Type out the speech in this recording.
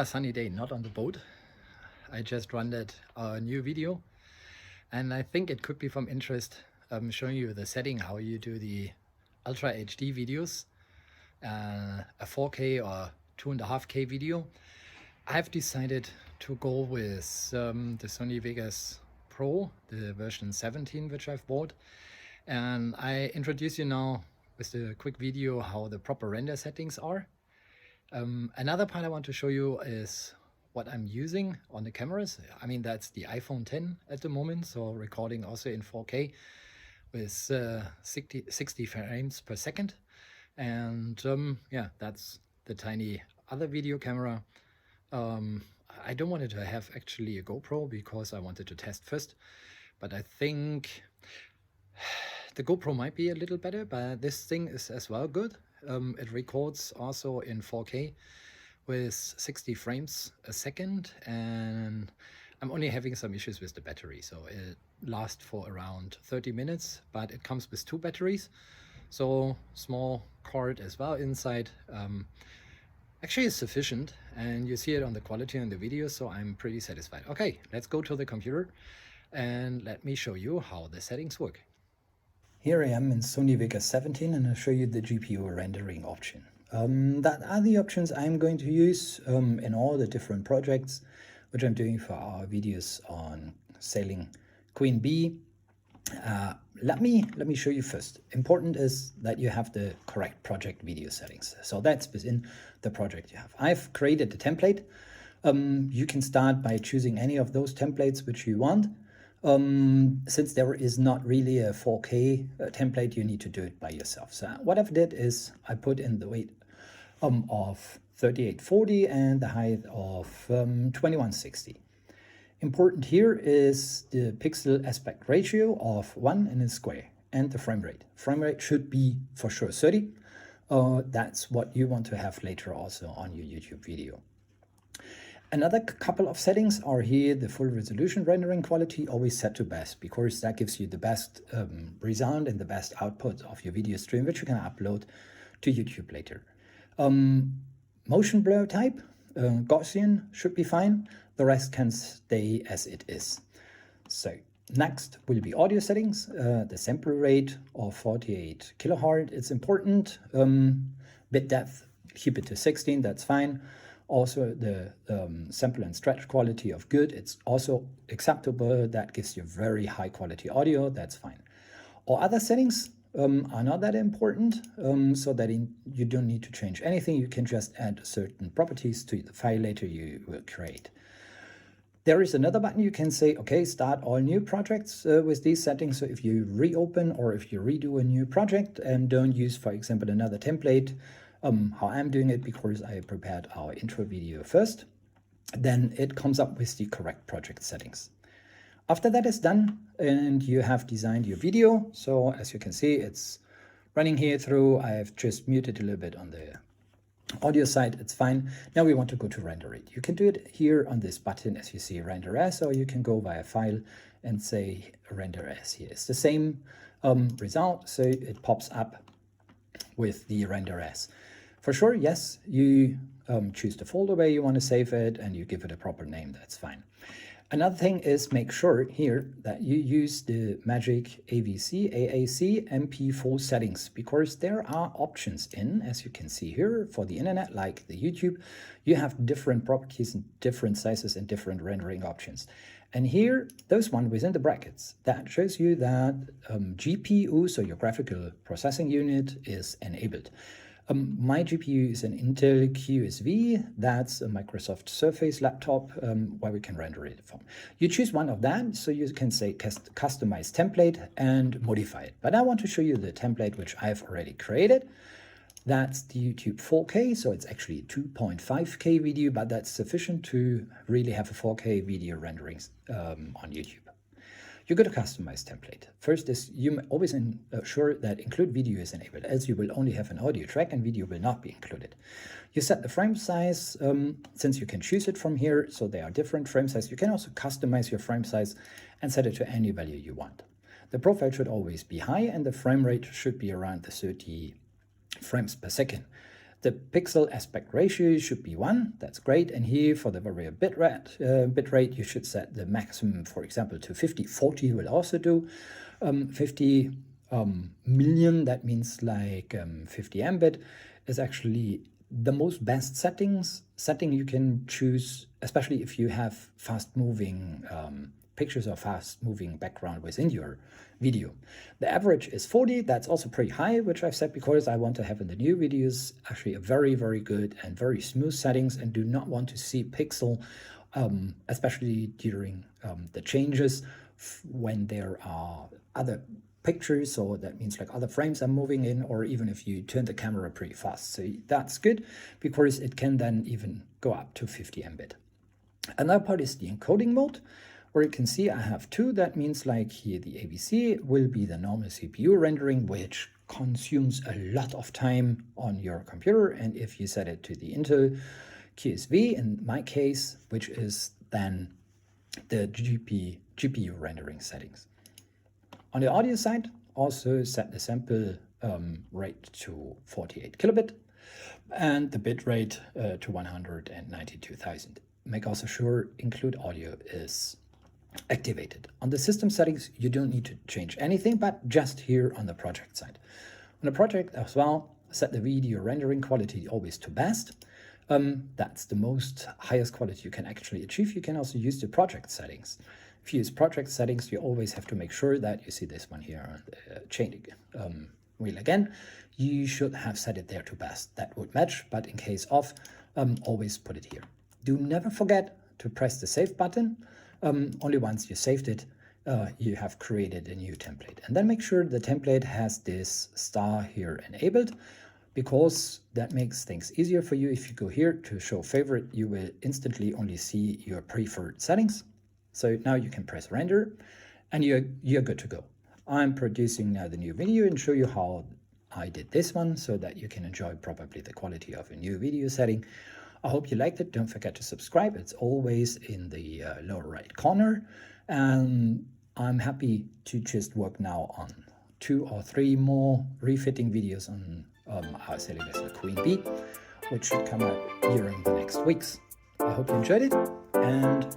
a sunny day, not on the boat. I just rendered a new video and I think it could be from interest, showing you the setting, how you do the Ultra HD videos, a 4K or 2.5K video. I've decided to go with the Sony Vegas Pro, the version 17, which I've bought. And I introduce you now with a quick video how the proper render settings are. Another part I want to show you is what I'm using on the cameras. I mean, that's the iPhone 10 at the moment, so recording also in 4K with 60 frames per second. And yeah, that's the tiny other video camera. I don't want to have actually a GoPro because I wanted to test first, but I think the GoPro might be a little better, but this thing is as well good. It records also in 4K with 60 frames a second, and I'm only having some issues with the battery. So it lasts for around 30 minutes, but it comes with 2 batteries. So small cord as well inside. Actually is sufficient, and you see it on the quality on the video, so I'm pretty satisfied. Okay, let's go to the computer and let me show you how the settings work. Here I am in Sony Vegas 17 and I'll show you the GPU rendering option. That are the options I'm going to use in all the different projects which I'm doing for our videos on sailing Queen Bee. Let me show you first. Important is that you have the correct project video settings. So that's within the project you have. I've created a template. You can start by choosing any of those templates which you want. Since there is not really a 4K template, you need to do it by yourself. So what I've did is I put in the weight of 3840 and the height of 2160. Important here is the pixel aspect ratio of 1 in a square and the frame rate. Frame rate should be for sure 30. That's what you want to have later also on your YouTube video. Another couple of settings are here: the full resolution rendering quality, always set to best, because that gives you the best result and the best output of your video stream, which you can upload to YouTube later. Motion blur type, Gaussian should be fine. The rest can stay as it is. So next will be audio settings. The sample rate of 48 kilohertz, it's important. Bit depth, keep it to 16, that's fine. Also the sample and stretch quality of good, it's also acceptable. That gives you very high quality audio, that's fine. All other settings are not that important, so that you don't need to change anything. You can just add certain properties to the file later you will create. There is another button. You can say, okay, start all new projects with these settings. So if you reopen or if you redo a new project and don't use, for example, another template, how I'm doing it because I prepared our intro video first, then it comes up with the correct project settings. After that is done and you have designed your video, so as you can see, it's running here through. I've just muted a little bit on the audio side, it's fine. Now we want to go to render it. You can do it here on this button as you see, render as, or you can go via file and say render as. Here it's the same result, so it pops up with the render as. For sure, yes, you choose the folder where you want to save it and you give it a proper name, that's fine. Another thing is make sure here that you use the magic AAC MP4 settings, because there are options in, as you can see here, for the internet, like the YouTube, you have different properties and different sizes and different rendering options. And here, those one within the brackets, that shows you that GPU, so your graphical processing unit, is enabled. My GPU is an Intel QSV, that's a Microsoft Surface laptop where we can render it from. You choose one of that, so you can say customize template and modify it. But I want to show you the template which I've already created. That's the YouTube 4K, so it's actually 2.5K video, but that's sufficient to really have a 4K video renderings on YouTube. You go to customize template. First is you always ensure that include video is enabled, as you will only have an audio track and video will not be included. You set the frame size, since you can choose it from here, so there are different frame size. You can also customize your frame size and set it to any value you want. The profile should always be high and the frame rate should be around the 30 frames per second. The pixel aspect ratio should be 1, that's great. And here for the variable bitrate, you should set the maximum, for example, to 50. 40 will also do. 50 million, that means like 50 Mbit, is actually the most best setting you can choose, especially if you have fast-moving pictures or fast-moving background within your video. The average is 40. That's also pretty high, which I've set because I want to have in the new videos actually a very, very good and very smooth settings, and do not want to see pixel, especially during the changes when there are other pictures, so that means like other frames are moving in, or even if you turn the camera pretty fast. So that's good because it can then even go up to 50 Mbit. Another part is the encoding mode, where you can see I have 2. That means like here the ABC will be the normal CPU rendering, which consumes a lot of time on your computer. And if you set it to the Intel QSV, in my case, which is then the GPU rendering settings. On the audio side, also set the sample rate to 48 kilobit and the bit rate to 192,000. Make also sure include audio is activated. On the system settings, you don't need to change anything, but just here on the project side. On the project as well, set the video rendering quality always to best. That's the most highest quality you can actually achieve. You can also use the project settings. If you use project settings, you always have to make sure that you see this one here on the chain wheel again. You should have set it there to best. That would match, but in case of, always put it here. Do never forget to press the save button. Only once you saved it, you have created a new template. And then make sure the template has this star here enabled, because that makes things easier for you. If you go here to show favorite, you will instantly only see your preferred settings. So now you can press render and you're good to go. I'm producing now the new video and show you how I did this one so that you can enjoy probably the quality of a new video setting. I hope you liked it. Don't forget to subscribe. It's always in the lower right corner. And I'm happy to just work now on 2 or 3 more refitting videos on our silly vessel Queen Bee, which should come out during the next weeks. I hope you enjoyed it, and